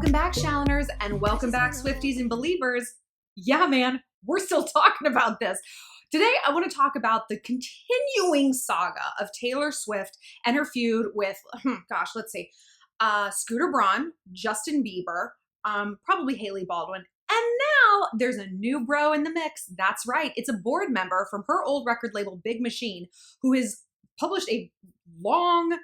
Welcome back, Shalloners, and welcome back, Swifties and Believers. Yeah, man, we're still talking about this. Today, I want to talk about the continuing saga of Taylor Swift and her feud with, Scooter Braun, Justin Bieber, probably Hailey Baldwin, and now there's a new bro in the mix. That's right. It's a board member from her old record label, Big Machine, who has published a long,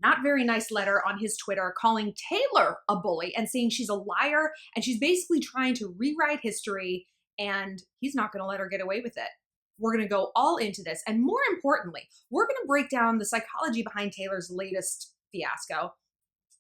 not very nice letter on his Twitter calling Taylor a bully and saying she's a liar and she's basically trying to rewrite history, and he's not going to let her get away with it. We're going to go all into this. And more importantly, we're going to break down the psychology behind Taylor's latest fiasco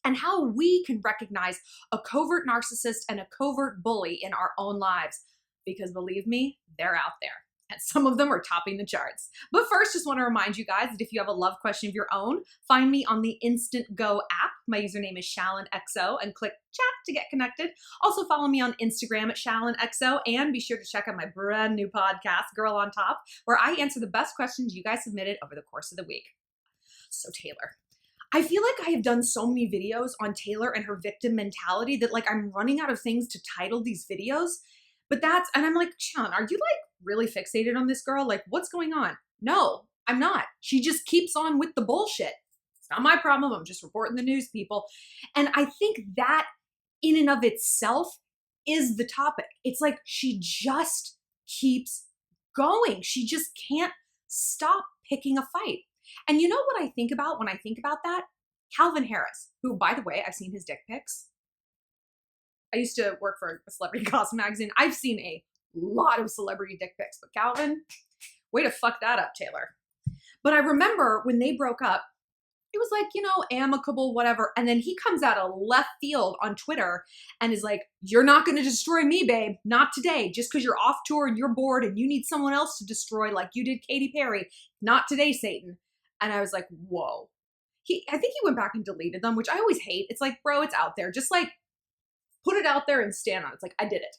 and how we can recognize a covert narcissist and a covert bully in our own lives. Because believe me, they're out there. And some of them are topping the charts. But first, just want to remind you guys that if you have a love question of your own, find me on the Instant Go app. My username is ShallonXO, and click chat to get connected. Also follow me on Instagram at ShallonXO, and be sure to check out my brand new podcast, Girl on Top, where I answer the best questions you guys submitted over the course of the week. So Taylor, I feel like I have done so many videos on Taylor and her victim mentality that I'm running out of things to title these videos. But and I'm like, Shallon, are you really fixated on this girl? What's going on? No, I'm not. She just keeps on with the bullshit. It's not my problem. I'm just reporting the news, people. And I think that in and of itself is the topic. It's like she just keeps going. She just can't stop picking a fight. And you know what I think about when I think about that? Calvin Harris, who, by the way, I've seen his dick pics. I used to work for a celebrity gossip magazine. I've seen a lot of celebrity dick pics, but Calvin, way to fuck that up, Taylor. But I remember when they broke up, it was amicable, whatever. And then he comes out of left field on Twitter and is like, you're not going to destroy me, babe. Not today. Just because you're off tour and you're bored and you need someone else to destroy like you did Katy Perry. Not today, Satan. And I was like, whoa. I think he went back and deleted them, which I always hate. It's like, bro, it's out there. Just put it out there and stand on it. It's like, I did it.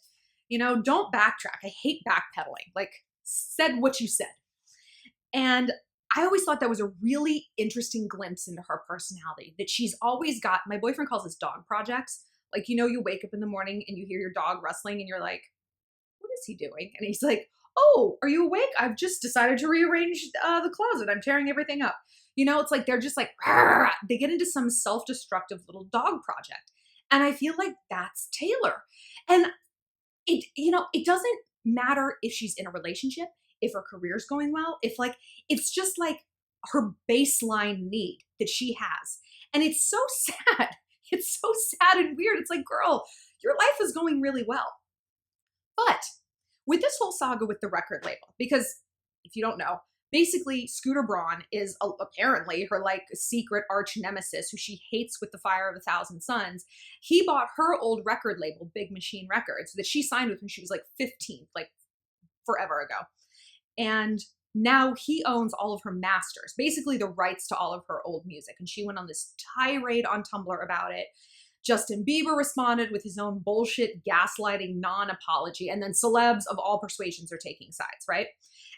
Don't backtrack. I hate backpedaling. Said what you said. And I always thought that was a really interesting glimpse into her personality, that she's always got, my boyfriend calls this dog projects. You wake up in the morning and you hear your dog rustling and you're like, what is he doing? And he's like, oh, are you awake? I've just decided to rearrange the closet. I'm tearing everything up. It's like, they're just they get into some self-destructive little dog project. And I feel like that's Taylor. And it doesn't matter if she's in a relationship, if her career's going well, if it's just her baseline need that she has. And it's so sad. It's so sad and weird. It's like, girl, your life is going really well. But with this whole saga with the record label, because if you don't know, basically, Scooter Braun is apparently her secret arch nemesis who she hates with the fire of 1,000 suns. He bought her old record label, Big Machine Records, that she signed with when she was 15, forever ago. And now he owns all of her masters, basically the rights to all of her old music. And she went on this tirade on Tumblr about it. Justin Bieber responded with his own bullshit, gaslighting, non-apology. And then celebs of all persuasions are taking sides, right?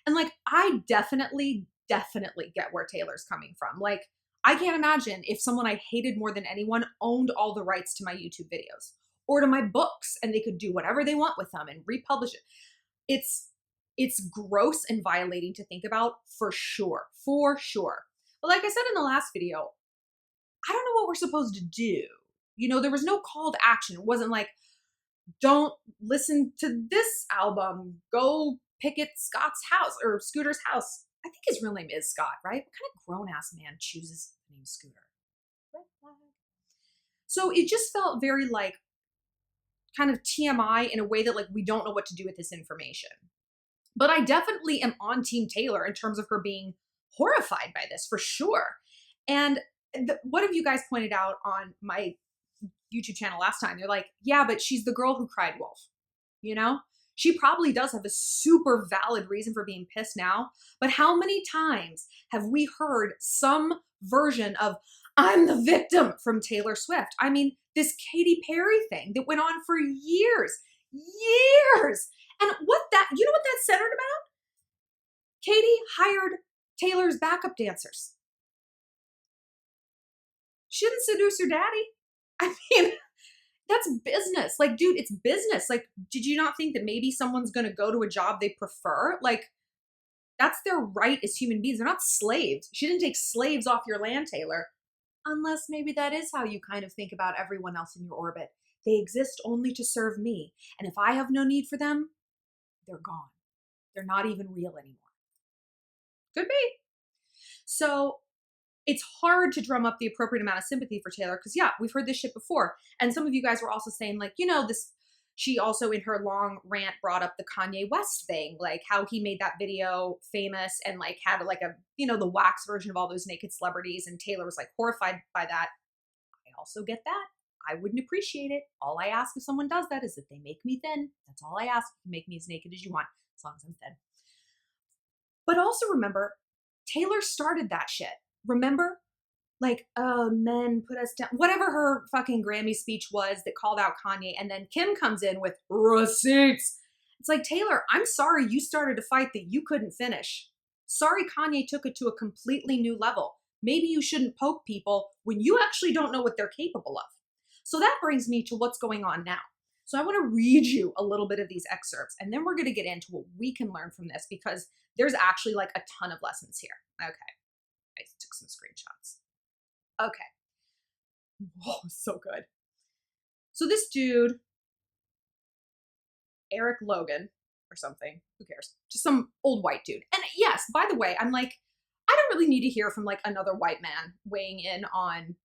And I definitely get where Taylor's coming from. I can't imagine if someone I hated more than anyone owned all the rights to my YouTube videos or to my books and they could do whatever they want with them and republish it. It's gross and violating to think about, for sure. But like I said in the last video, I don't know what we're supposed to do. There was no call to action. It wasn't don't listen to this album, go picket Scott's house or Scooter's house. I think his real name is Scott, right? What kind of grown-ass man chooses the name Scooter? Red flag. So it just felt very kind of TMI in a way that we don't know what to do with this information. But I definitely am on Team Taylor in terms of her being horrified by this, for sure. And one of you guys pointed out on my YouTube channel last time, they're like, yeah, but she's the girl who cried wolf, She probably does have a super valid reason for being pissed now, but how many times have we heard some version of I'm the victim from Taylor Swift? I mean, this Katy Perry thing that went on for years. And you know what that centered about? Katy hired Taylor's backup dancers. She didn't seduce her daddy. I mean, That's business. Like, dude, it's business. Like, did you not think that maybe someone's going to go to a job they prefer? Like, that's their right as human beings. They're not slaves. She didn't take slaves off your land, Taylor. Unless maybe that is how you kind of think about everyone else in your orbit. They exist only to serve me. And if I have no need for them, they're gone. They're not even real anymore. Could be. So it's hard to drum up the appropriate amount of sympathy for Taylor because, yeah, we've heard this shit before. And some of you guys were also saying, like, this, she also in her long rant brought up the Kanye West thing, like how he made that video famous and like had like a, the wax version of all those naked celebrities. And Taylor was like horrified by that. I also get that. I wouldn't appreciate it. All I ask if someone does that is that they make me thin. That's all I ask. You make me as naked as you want, as long as I'm thin. But also remember, Taylor started that shit. Remember? Like, oh, men put us down. Whatever her fucking Grammy speech was that called out Kanye. And then Kim comes in with receipts. It's like, Taylor, I'm sorry you started a fight that you couldn't finish. Sorry Kanye took it to a completely new level. Maybe you shouldn't poke people when you actually don't know what they're capable of. So that brings me to what's going on now. So I want to read you a little bit of these excerpts, and then we're going to get into what we can learn from this because there's actually like a ton of lessons here. Okay. I took some screenshots. Okay. Oh, so good. So this dude, Eric Logan or something, who cares? Just some old white dude. And yes, by the way, I'm like, I don't really need to hear from like another white man weighing in on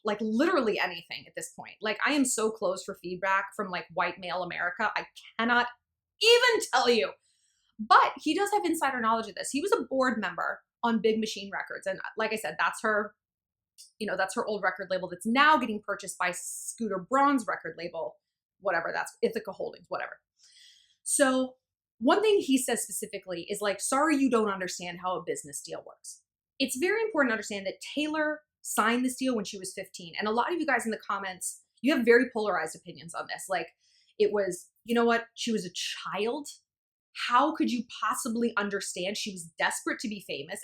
like literally anything at this point. Like I am so closed for feedback from like white male America. I cannot even tell you. But he does have insider knowledge of this. He was a board member on Big Machine Records. And like I said, that's her, that's her old record label that's now getting purchased by Scooter Braun's record label, whatever, that's Ithaca Holdings, whatever. So one thing he says specifically is like, sorry you don't understand how a business deal works. It's very important to understand that Taylor signed this deal when she was 15. And a lot of you guys in the comments, you have very polarized opinions on this. Like it was, you know what? She was a child. How could you possibly understand? She was desperate to be famous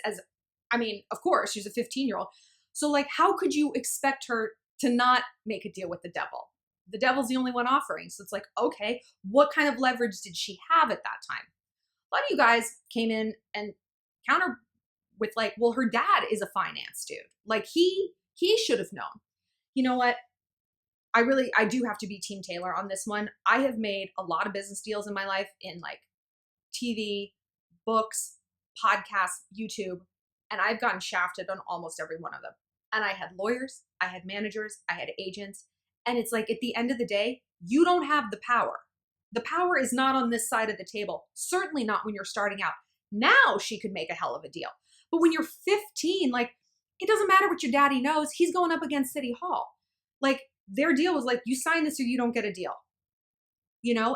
of course, she's a 15-year-old. So like, how could you expect her to not make a deal with the devil? The devil's the only one offering. So it's like, okay, what kind of leverage did she have at that time? A lot of you guys came in and counter with like, well, her dad is a finance dude. Like he should have known. You know what? I do have to be Team Taylor on this one. I have made a lot of business deals in my life in like TV, books, podcasts, YouTube, and I've gotten shafted on almost every one of them. And I had lawyers, I had managers, I had agents. And it's like, at the end of the day, you don't have the power. The power is not on this side of the table. Certainly not when you're starting out. Now she could make a hell of a deal. But when you're 15, like, it doesn't matter what your daddy knows. He's going up against City Hall. Like, their deal was like, you sign this or you don't get a deal.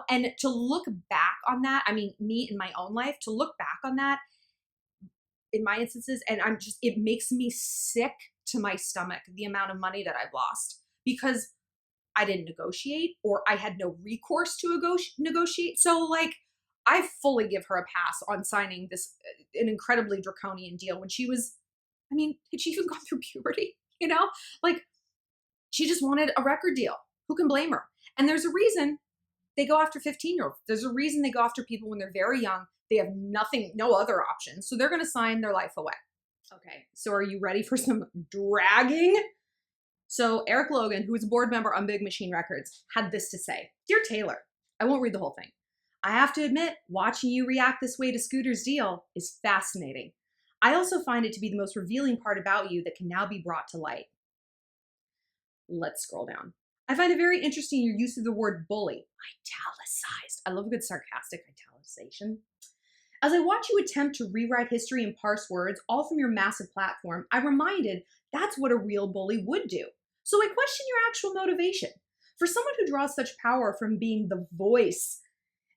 And to look back on that, I mean, me in my own life, to look back on that in my instances, and it makes me sick to my stomach, the amount of money that I've lost because I didn't negotiate or I had no recourse to negotiate. So like, I fully give her a pass on signing this, an incredibly draconian deal when she was, had she even gone through puberty? Like she just wanted a record deal. Who can blame her? And there's a reason they go after 15-year-olds. There's a reason they go after people when they're very young. They have no other options. So they're going to sign their life away. Okay, so are you ready for some dragging? So Eric Logan, who is a board member on Big Machine Records, had this to say. Dear Taylor, I won't read the whole thing. I have to admit, watching you react this way to Scooter's deal is fascinating. I also find it to be the most revealing part about you that can now be brought to light. Let's scroll down. I find it very interesting your use of the word bully. Italicized. I love a good sarcastic italicization. As I watch you attempt to rewrite history and parse words, all from your massive platform, I'm reminded that's what a real bully would do. So I question your actual motivation. For someone who draws such power from being the voice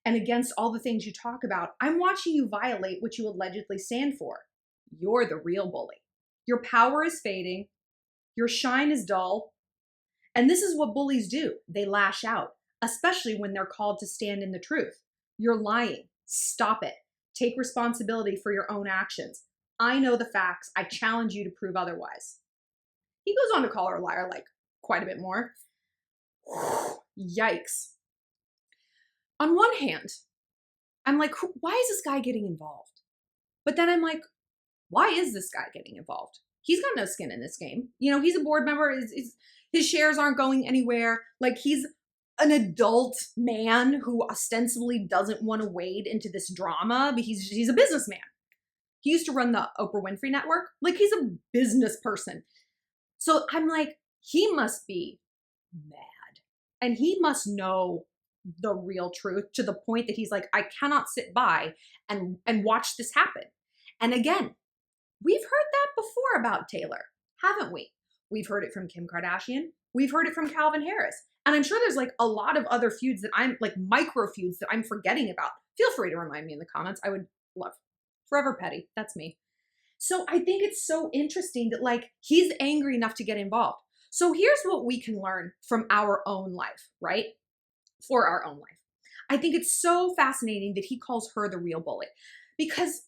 and against all the things you talk about, I'm watching you violate what you allegedly stand for. You're the real bully. Your power is fading. Your shine is dull. And this is what bullies do. They lash out, especially when they're called to stand in the truth. You're lying. Stop it. Take responsibility for your own actions. I know the facts. I challenge you to prove otherwise. He goes on to call her a liar like quite a bit more. Yikes. On one hand, I'm like, why is this guy getting involved? But then I'm like, why is this guy getting involved? He's got no skin in this game. You know, he's a board member. His shares aren't going anywhere. Like, he's an adult man who ostensibly doesn't want to wade into this drama, but he's a businessman. He used to run the Oprah Winfrey Network. Like, he's a business person. So I'm like, he must be mad. And he must know the real truth to the point that he's like, I cannot sit by and watch this happen. And again, we've heard that before about Taylor, haven't we? We've heard it from Kim Kardashian. We've heard it from Calvin Harris. And I'm sure there's like a lot of other feuds that I'm like micro feuds that I'm forgetting about. Feel free to remind me in the comments. I would love. Forever petty. That's me. So I think it's so interesting that like he's angry enough to get involved. So here's what we can learn from our own life, right? For our own life. I think it's so fascinating that he calls her the real bully, because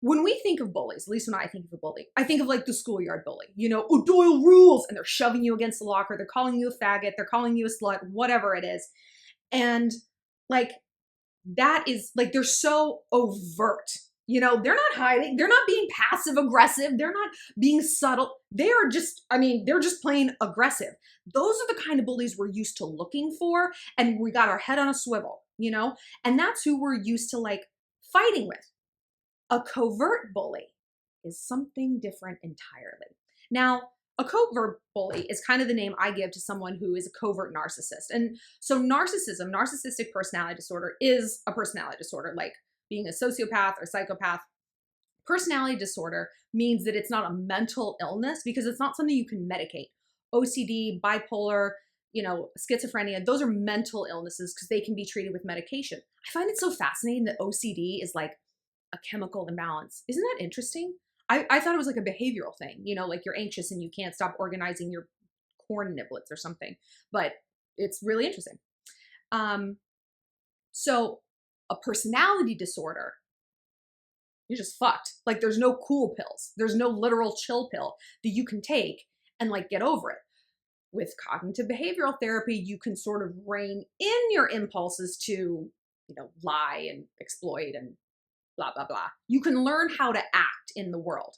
when we think of bullies, at least when I think of a bully, I think of like the schoolyard bully, you know, oh, Doyle rules, and they're shoving you against the locker, they're calling you a faggot, they're calling you a slut, whatever it is. And like, that is like, they're so overt, you know, they're not hiding, they're not being passive aggressive, they're not being subtle, they are just, I mean, they're just plain aggressive. Those are the kind of bullies we're used to looking for, and we got our head on a swivel, you know, and that's who we're used to like fighting with. A covert bully is something different entirely. Now, a covert bully is kind of the name I give to someone who is a covert narcissist. And so narcissism, narcissistic personality disorder, is a personality disorder, like being a sociopath or psychopath. Personality disorder means that it's not a mental illness because it's not something you can medicate. OCD, bipolar, you know, schizophrenia, those are mental illnesses because they can be treated with medication. I find it so fascinating that OCD is like a chemical imbalance. Isn't that interesting? I thought it was like a behavioral thing, you know, like you're anxious and you can't stop organizing your corn niblets or something, but it's really interesting. So a personality disorder, you're just fucked. Like there's no cool pills. There's no literal chill pill that you can take and like get over it. With cognitive behavioral therapy, you can sort of rein in your impulses to, you know, lie and exploit and blah, blah, blah. You can learn how to act in the world.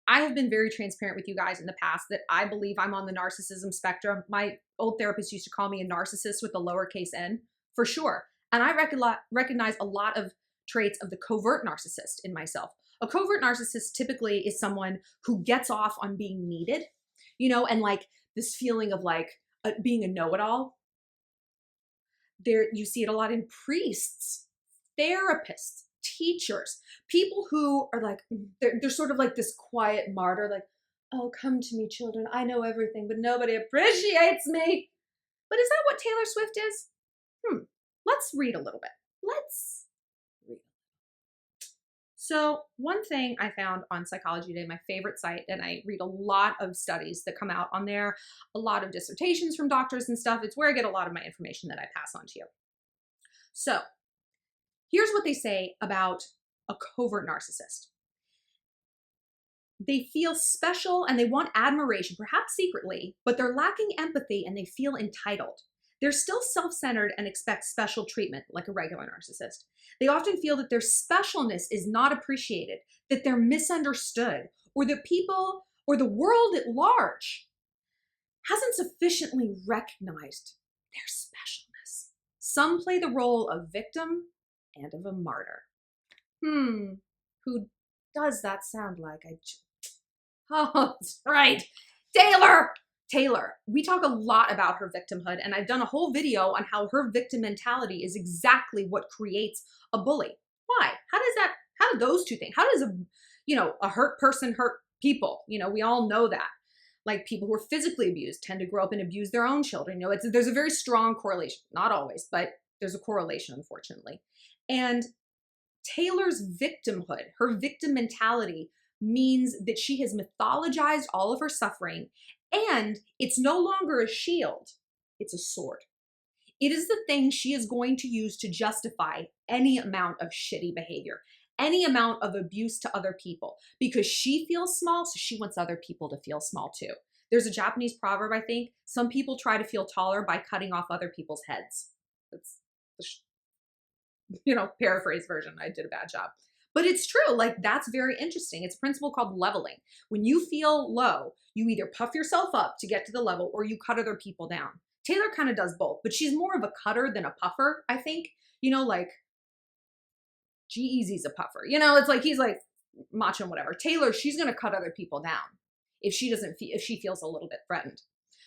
I have been very transparent with you guys in the past that I believe I'm on the narcissism spectrum. My old therapist used to call me a narcissist with a lowercase n, for sure. And I recognize a lot of traits of the covert narcissist in myself. A covert narcissist typically is someone who gets off on being needed, you know, and like this feeling of like being a know-it-all. There, you see it a lot in priests, therapists, teachers, people who are like, they're sort of like this quiet martyr, like, oh, come to me, children. I know everything, but nobody appreciates me. But is that what Taylor Swift is? Let's read a little bit. Let's read. So one thing I found on Psychology Today, my favorite site, and I read a lot of studies that come out on there, a lot of dissertations from doctors and stuff. It's where I get a lot of my information that I pass on to you. So here's what they say about a covert narcissist. They feel special and they want admiration, perhaps secretly, but they're lacking empathy and they feel entitled. They're still self-centered and expect special treatment like a regular narcissist. They often feel that their specialness is not appreciated, that they're misunderstood, or that people or the world at large hasn't sufficiently recognized their specialness. Some play the role of victim and of a martyr. Who does that sound like? Oh, that's right. Taylor, we talk a lot about her victimhood, and I've done a whole video on how her victim mentality is exactly what creates a bully. Why? How do those two things, how does a hurt person hurt people? You know, we all know that. Like people who are physically abused tend to grow up and abuse their own children. You know, there's a very strong correlation. Not always, but there's a correlation, unfortunately. And Taylor's victimhood, her victim mentality, means that she has mythologized all of her suffering, and it's no longer a shield, it's a sword. It is the thing she is going to use to justify any amount of shitty behavior, any amount of abuse to other people, because she feels small, so she wants other people to feel small too. There's a Japanese proverb, I think, some people try to feel taller by cutting off other people's heads. That's the paraphrase version. I did a bad job. But it's true. Like, that's very interesting. It's a principle called leveling. When you feel low, you either puff yourself up to get to the level or you cut other people down. Taylor kind of does both, but she's more of a cutter than a puffer, I think. Like G-Eazy's a puffer. It's like he's like macho and whatever. Taylor, she's going to cut other people down if she feels a little bit threatened.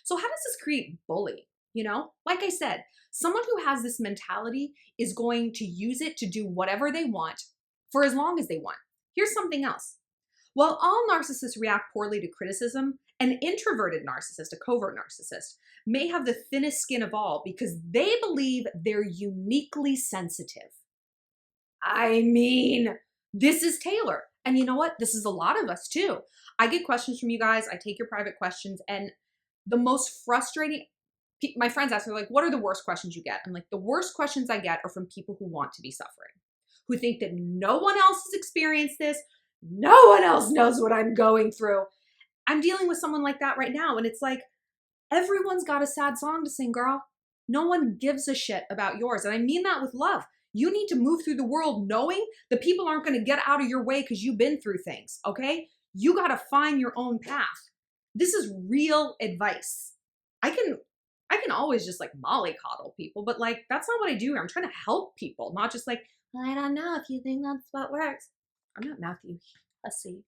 So how does this create bully? Like I said, someone who has this mentality is going to use it to do whatever they want for as long as they want. Here's something else. While all narcissists react poorly to criticism, an introverted narcissist, a covert narcissist, may have the thinnest skin of all because they believe they're uniquely sensitive. I mean, this is Taylor. And you know what? This is a lot of us too. I get questions from you guys. I take your private questions. And the most frustrating, my friends ask me, like, what are the worst questions you get? I'm like, the worst questions I get are from people who want to be suffering, who think that no one else has experienced this. No one else knows what I'm going through. I'm dealing with someone like that right now. And it's like, everyone's got a sad song to sing, girl. No one gives a shit about yours. And I mean that with love. You need to move through the world knowing that people aren't going to get out of your way because you've been through things, okay? You got to find your own path. This is real advice. I can always just like mollycoddle people, but like, that's not what I do here. I'm trying to help people, not just like, well, I don't know if you think that's what works. I'm not Matthew Hussey.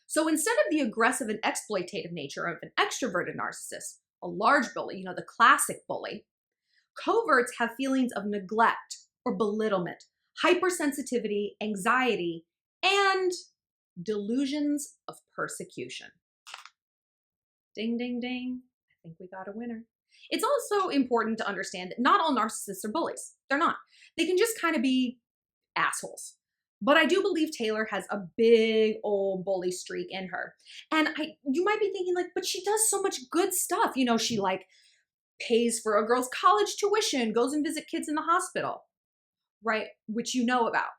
So instead of the aggressive and exploitative nature of an extroverted narcissist, a large bully, the classic bully, coverts have feelings of neglect or belittlement, hypersensitivity, anxiety, and delusions of persecution. Ding, ding, ding. I think we got a winner. It's also important to understand that not all narcissists are bullies. They're not. They can just kind of be assholes. But I do believe Taylor has a big old bully streak in her. And you might be thinking like, but she does so much good stuff. She like pays for a girl's college tuition, goes and visit kids in the hospital, right? Which you know about,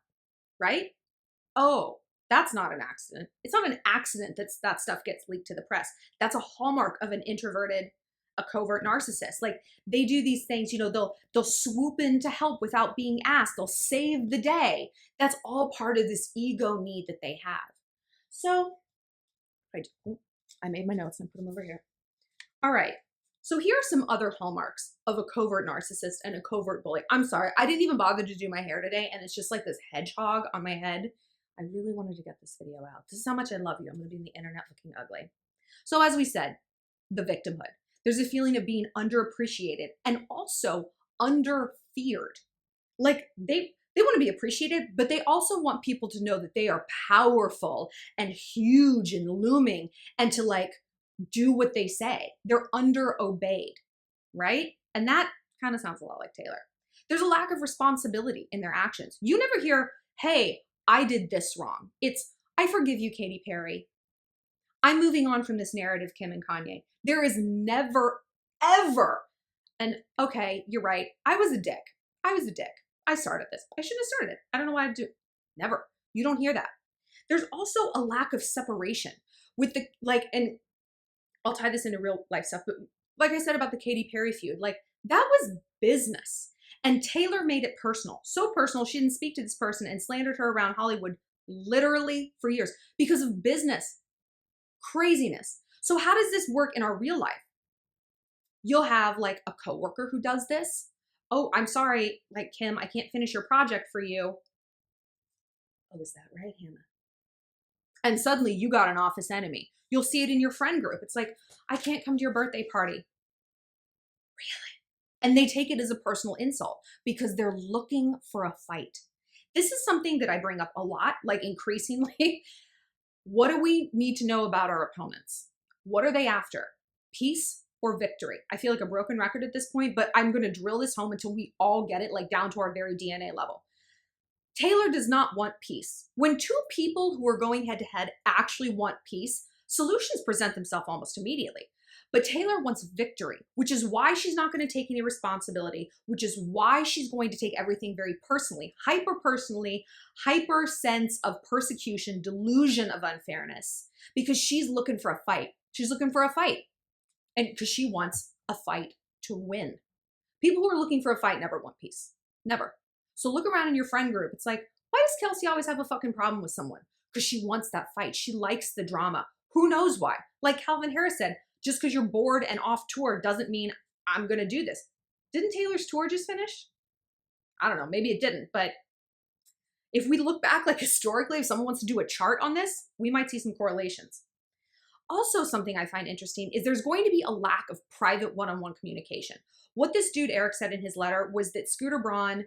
right? Oh, that's not an accident. It's not an accident that stuff gets leaked to the press. That's a hallmark of an introverted, a covert narcissist. Like, they do these things, they'll swoop in to help without being asked. They'll save the day. That's all part of this ego need that they have. So I made my notes and put them over here. All right. So here are some other hallmarks of a covert narcissist and a covert bully. I'm sorry, I didn't even bother to do my hair today, and it's just like this hedgehog on my head. I really wanted to get this video out. This is how much I love you. I'm going to be on the internet looking ugly. So as we said, the victimhood. There's a feeling of being underappreciated and also under-feared. Like, they want to be appreciated, but they also want people to know that they are powerful and huge and looming and to like do what they say. They're under-obeyed, right? And that kind of sounds a lot like Taylor. There's a lack of responsibility in their actions. You never hear, hey, I did this wrong. It's, I forgive you, Katy Perry. I'm moving on from this narrative, Kim and Kanye. There is never, ever an, okay, you're right. I was a dick. I started this. I shouldn't have started it. I don't know why I do. Never. You don't hear that. There's also a lack of separation with the, like, and I'll tie this into real life stuff, but like I said about the Katy Perry feud, like, that was business. And Taylor made it personal. So personal, she didn't speak to this person and slandered her around Hollywood literally for years because of business. Craziness. So how does this work in our real life? You'll have like a coworker who does this. Oh, I'm sorry, like, Kim, I can't finish your project for you. Oh, is that right, Hannah? And suddenly you got an office enemy. You'll see it in your friend group. It's like, I can't come to your birthday party. Really? And they take it as a personal insult because they're looking for a fight. This is something that I bring up a lot, like increasingly. What do we need to know about our opponents? What are they after? Peace or victory? I feel like a broken record at this point, but I'm going to drill this home until we all get it, like down to our very DNA level. Taylor does not want peace. When two people who are going head to head actually want peace, solutions present themselves almost immediately. But Taylor wants victory, which is why she's not going to take any responsibility, which is why she's going to take everything very personally, hyper sense of persecution, delusion of unfairness, because she's looking for a fight. She's looking for a fight. And because she wants a fight to win. People who are looking for a fight never want peace. Never. So look around in your friend group. It's like, why does Kelsey always have a fucking problem with someone? Because she wants that fight. She likes the drama. Who knows why? Like Calvin Harris said, just because you're bored and off tour doesn't mean I'm going to do this. Didn't Taylor's tour just finish? I don't know. Maybe it didn't. But if we look back, like historically, if someone wants to do a chart on this, we might see some correlations. Also, something I find interesting is there's going to be a lack of private one-on-one communication. What this dude, Eric, said in his letter was that Scooter Braun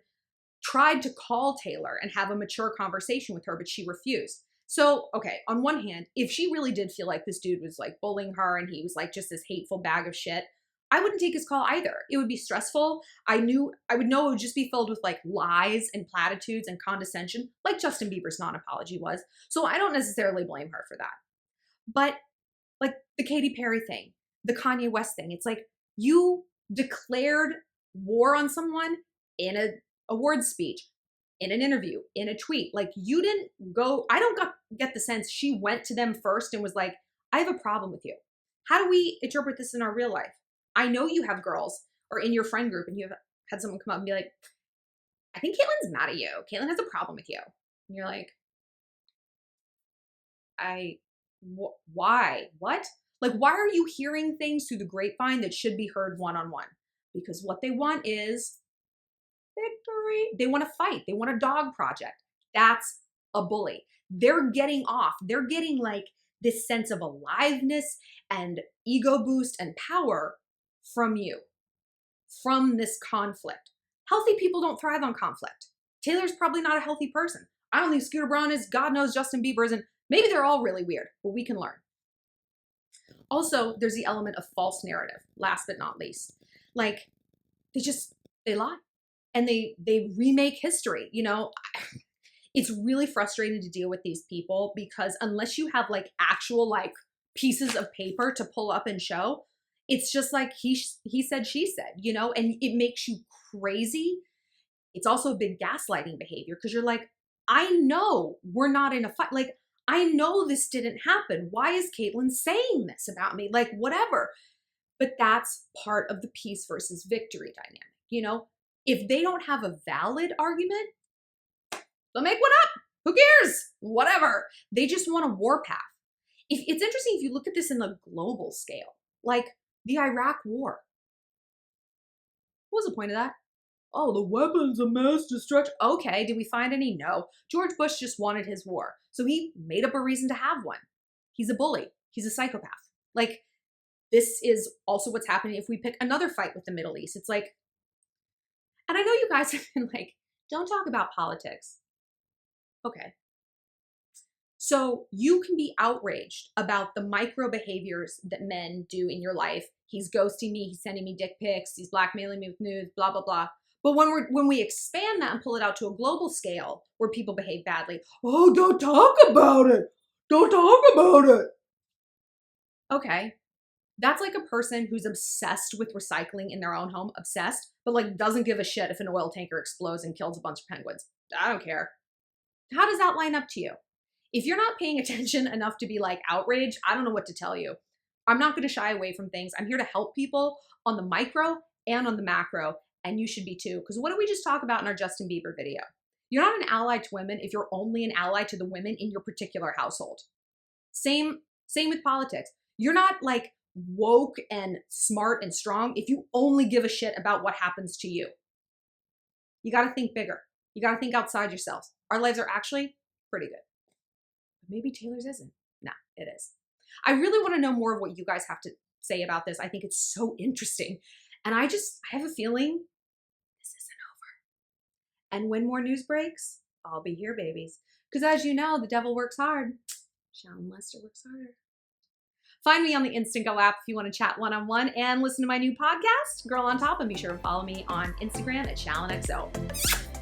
tried to call Taylor and have a mature conversation with her, but she refused. So, okay, on one hand, if she really did feel like this dude was like bullying her and he was like just this hateful bag of shit, I wouldn't take his call either. It would be stressful. I would know it would just be filled with like lies and platitudes and condescension, like Justin Bieber's non-apology was. So I don't necessarily blame her for that. But like the Katy Perry thing, the Kanye West thing, it's like you declared war on someone in an award speech, in an interview, in a tweet. Like you didn't go, I don't get the sense she went to them first and was like, I have a problem with you. How do we interpret this in our real life? I know you have girls or in your friend group and you have had someone come up and be like, I think Caitlin's mad at you. Caitlin has a problem with you. And you're like, why? What? Like, why are you hearing things through the grapevine that should be heard one-on-one? Because what they want is victory. They want to fight. They want a dog project. That's a bully. They're getting off. They're getting like this sense of aliveness and ego boost and power from you, from this conflict. Healthy people don't thrive on conflict. Taylor's probably not a healthy person. I don't think Scooter Braun is. God knows Justin Bieber isn't. Maybe they're all really weird, but we can learn. Also, there's the element of false narrative, last but not least. Like, they lie. And they remake history. You know, it's really frustrating to deal with these people because unless you have like actual like pieces of paper to pull up and show, it's just like he said, she said, you know, and it makes you crazy. It's also a big gaslighting behavior because you're like, I know we're not in a fight. Like, I know this didn't happen. Why is Caitlin saying this about me? Like, whatever. But that's part of the peace versus victory dynamic. You know, if they don't have a valid argument, they'll make one up. Who cares? Whatever. They just want a warpath. It's interesting if you look at this in the global scale, like the Iraq War. What was the point of that? Oh, the weapons of mass destruction. Okay, did we find any? No. George Bush just wanted his war. So he made up a reason to have one. He's a bully. He's a psychopath. Like, this is also what's happening if we pick another fight with the Middle East. It's like, and I know you guys have been like, don't talk about politics. Okay. So you can be outraged about the micro behaviors that men do in your life. He's ghosting me. He's sending me dick pics. He's blackmailing me with nudes, blah, blah, blah. But when we expand that and pull it out to a global scale where people behave badly, oh, don't talk about it. Don't talk about it. Okay. That's like a person who's obsessed with recycling in their own home, obsessed, but like doesn't give a shit if an oil tanker explodes and kills a bunch of penguins. I don't care. How does that line up to you? If you're not paying attention enough to be like outraged, I don't know what to tell you. I'm not going to shy away from things. I'm here to help people on the micro and on the macro, and you should be too. Because what did we just talk about in our Justin Bieber video? You're not an ally to women if you're only an ally to the women in your particular household. Same with politics. You're not like woke and smart and strong if you only give a shit about what happens to you. You got to think bigger. You got to think outside yourselves. Our lives are actually pretty good. Maybe Taylor's isn't. Nah, it is. I really want to know more of what you guys have to say about this. I think it's so interesting. And I have a feeling this isn't over. And when more news breaks, I'll be here, babies. Because as you know, the devil works hard. Shallon works harder. Find me on the Instant Go app if you want to chat one-on-one and listen to my new podcast, Girl on Top, and be sure to follow me on Instagram at ShallonXO.